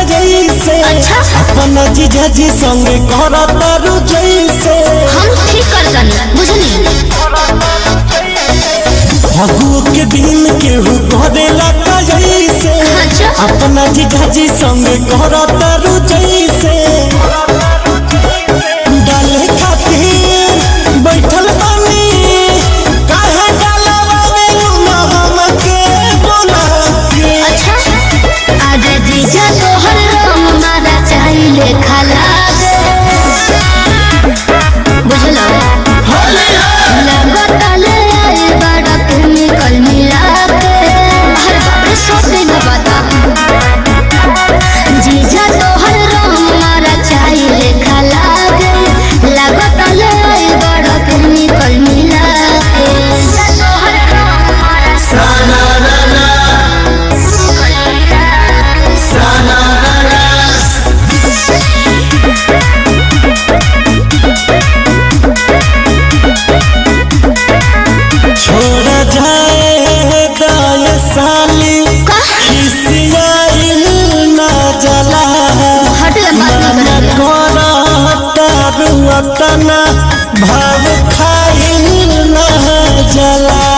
जैसे अपना जीजा जी संगे करता रु जैसे हम ठीक करतनी बुझनी फगुओ के दिन केहू करेला जैसे अपना जीजा जी संगे करता रु जैसे डाले खातिर बैठल बानी काहे डालवावे ना हमके बोला के आज जीजा तोहर रंग मारा चाहिए खाला बुझलो लगतले आई बड़ा केमिकल मिला के हर बार सब दिन बता जीजा तोहर रंग मारा चाहिए खाला के लगतले आई बड़ा केमिकल मिला के जीजा तोहर रंग मारा साना ना साना ना छोड़ा जाए दाए साली खिसियाइल ना जला मन करता रुअतना भाव खाइल ना जला।